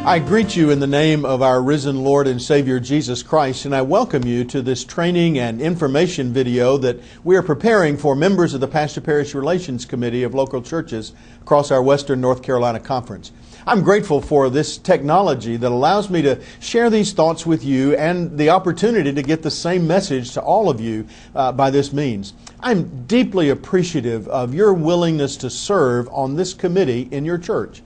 I greet you in the name of our risen Lord and Savior Jesus Christ, and I welcome you to this training and information video that we are preparing for members of the Staff-Parish Relations Committee of local churches across our Western North Carolina Conference. I'm grateful for this technology that allows me to share these thoughts with you and the opportunity to get the same message to all of you by this means. I'm deeply appreciative of your willingness to serve on this committee in your church.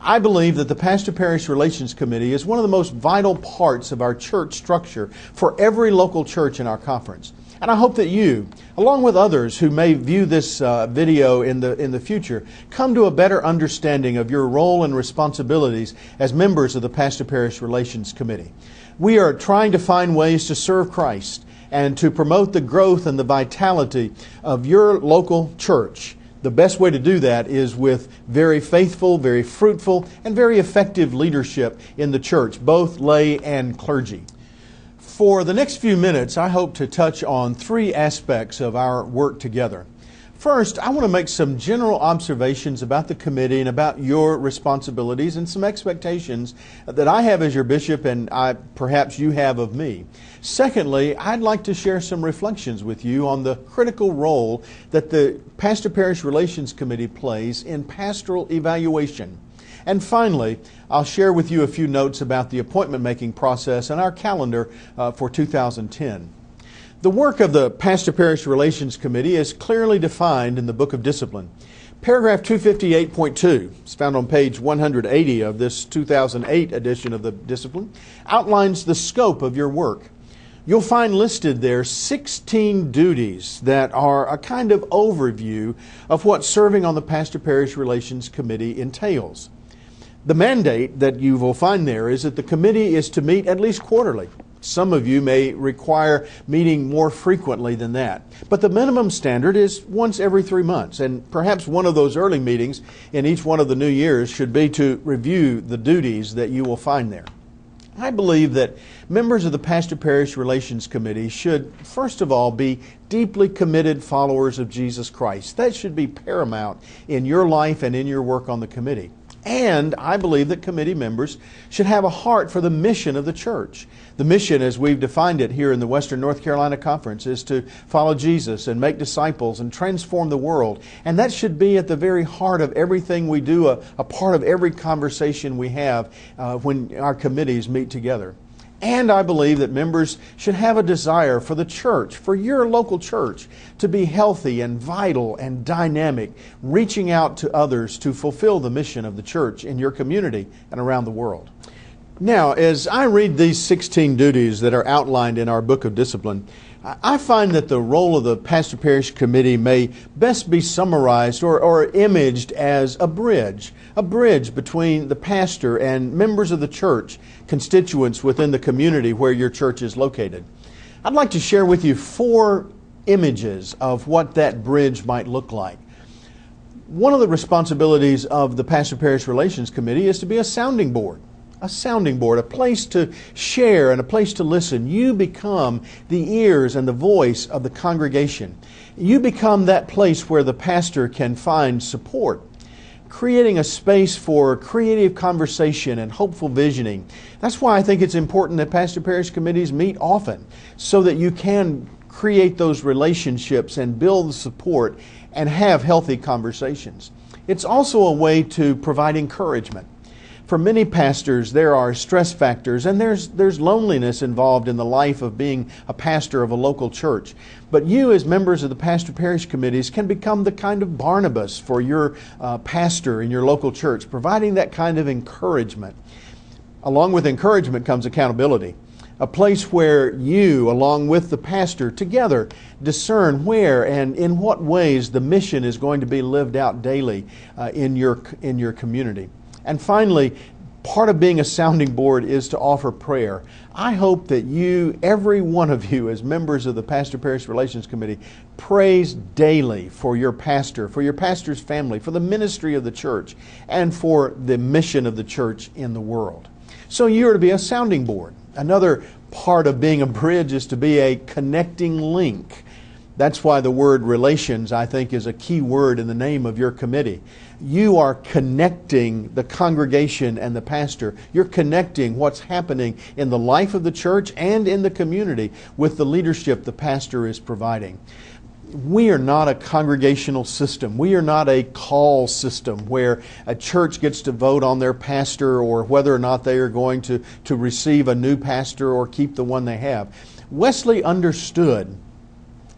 I believe that the Staff-Parish Relations Committee is one of the most vital parts of our church structure for every local church in our conference. And I hope that you, along with others who may view this video in the future, come to a better understanding of your role and responsibilities as members of the Staff-Parish Relations Committee. We are trying to find ways to serve Christ and to promote the growth and the vitality of your local church. The best way to do that is with very faithful, very fruitful, and very effective leadership in the church, both lay and clergy. For the next few minutes, I hope to touch on three aspects of our work together. First, I want to make some general observations about the committee and about your responsibilities and some expectations that I have as your bishop and perhaps you have of me. Secondly, I'd like to share some reflections with you on the critical role that the Staff-Parish Relations Committee plays in pastoral evaluation. And finally, I'll share with you a few notes about the appointment-making process and our calendar for 2010. The work of the Staff-Parish Relations Committee is clearly defined in the Book of Discipline. Paragraph 258.2, it's found on page 180 of this 2008 edition of the Discipline, outlines the scope of your work. You'll find listed there 16 duties that are a kind of overview of what serving on the Staff-Parish Relations Committee entails. The mandate that you will find there is that the committee is to meet at least quarterly. Some of you may require meeting more frequently than that. But the minimum standard is once every 3 months. And perhaps one of those early meetings in each one of the new years should be to review the duties that you will find there. I believe that members of the Staff-Parish Relations Committee should, first of all, be deeply committed followers of Jesus Christ. That should be paramount in your life and in your work on the committee. And I believe that committee members should have a heart for the mission of the church. The mission, as we've defined it here in the Western North Carolina Conference, is to follow Jesus and make disciples and transform the world. And that should be at the very heart of everything we do, a part of every conversation we have when our committees meet together. And I believe that members should have a desire for the church, for your local church, to be healthy and vital and dynamic, reaching out to others to fulfill the mission of the church in your community and around the world. Now, as I read these 16 duties that are outlined in our Book of Discipline, I find that the role of the Staff-Parish Committee may best be summarized or imaged as a bridge between the pastor and members of the church, constituents within the community where your church is located. I'd like to share with you 4 images of what that bridge might look like. One of the responsibilities of the Staff-Parish Relations Committee is to be a sounding board. A place to share and a place to listen. You become the ears and the voice of the congregation. You become that place where the pastor can find support, creating a space for creative conversation and hopeful visioning. That's why I think it's important that Staff-Parish committees meet often, so that you can create those relationships and build support and have healthy conversations. It's also a way to provide encouragement. For many pastors, there are stress factors and there's loneliness involved in the life of being a pastor of a local church. But you, as members of the Staff-Parish committees, can become the kind of Barnabas for your pastor in your local church, providing that kind of encouragement. Along with encouragement comes accountability. A place where you, along with the pastor, together discern where and in what ways the mission is going to be lived out daily in your community. And finally, part of being a sounding board is to offer prayer. I hope that you, every one of you as members of the Staff-Parish Relations Committee, prays daily for your pastor's family, for the ministry of the church, and for the mission of the church in the world. So you are to be a sounding board. Another part of being a bridge is to be a connecting link. That's why the word relations, I think, is a key word in the name of your committee. You are connecting the congregation and the pastor. You're connecting what's happening in the life of the church and in the community with the leadership the pastor is providing. We are not a congregational system. We are not a call system where a church gets to vote on their pastor or whether or not they are going to receive a new pastor or keep the one they have. Wesley understood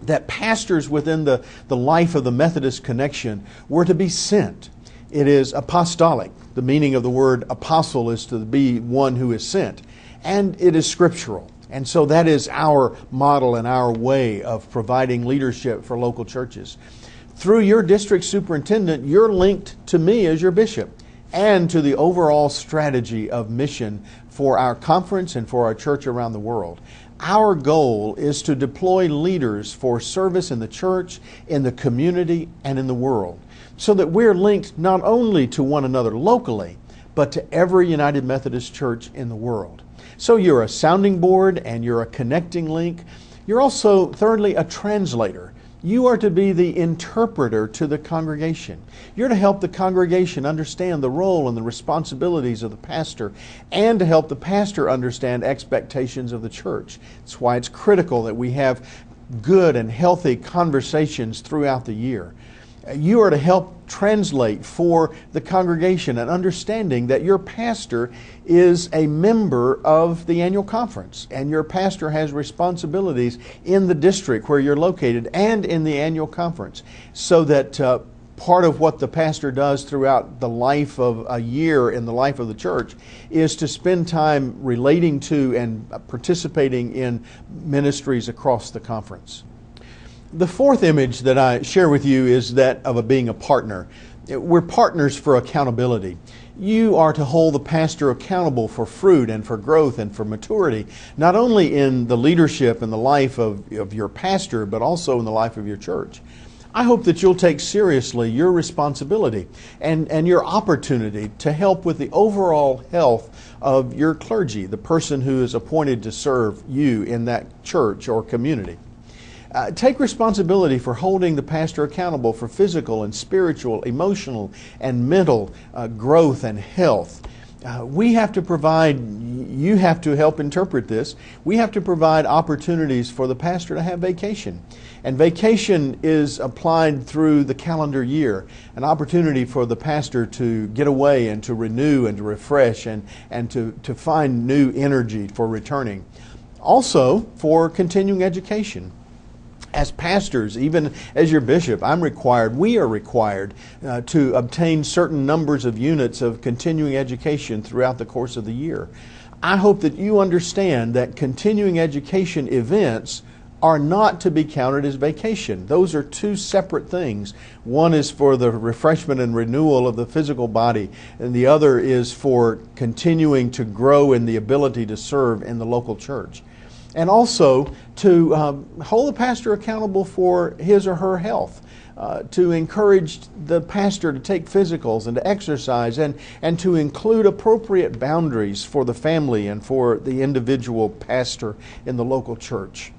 that pastors within the life of the Methodist connection were to be sent. It is apostolic. The meaning of the word apostle is to be one who is sent. And it is scriptural. And so that is our model and our way of providing leadership for local churches. Through your district superintendent, you're linked to me as your bishop and to the overall strategy of mission for our conference and for our church around the world. Our goal is to deploy leaders for service in the church, in the community, and in the world, so that we're linked not only to one another locally, but to every United Methodist church in the world. So you're a sounding board and you're a connecting link. You're also, thirdly, a translator. You are to be the interpreter to the congregation. You're to help the congregation understand the role and the responsibilities of the pastor and to help the pastor understand expectations of the church. That's why it's critical that we have good and healthy conversations throughout the year. You are to help translate for the congregation and understanding that your pastor is a member of the annual conference and your pastor has responsibilities in the district where you're located and in the annual conference, so that part of what the pastor does throughout the life of a year in the life of the church is to spend time relating to and participating in ministries across the conference. The fourth image that I share with you is that of being a partner. We're partners for accountability. You are to hold the pastor accountable for fruit and for growth and for maturity, not only in the leadership and the life of your pastor, but also in the life of your church. I hope that you'll take seriously your responsibility and your opportunity to help with the overall health of your clergy, the person who is appointed to serve you in that church or community. Take responsibility for holding the pastor accountable for physical and spiritual, emotional and mental growth and health. We have to provide, you have to help interpret this, we have to provide opportunities for the pastor to have vacation. And vacation is applied through the calendar year, an opportunity for the pastor to get away and to renew and to refresh and to find new energy for returning. Also for continuing education. As pastors, even as your bishop, we are required to obtain certain numbers of units of continuing education throughout the course of the year. I hope that you understand that continuing education events are not to be counted as vacation. Those are two separate things. One is for the refreshment and renewal of the physical body, and the other is for continuing to grow in the ability to serve in the local church. And also to hold the pastor accountable for his or her health, to encourage the pastor to take physicals and to exercise and to include appropriate boundaries for the family and for the individual pastor in the local church.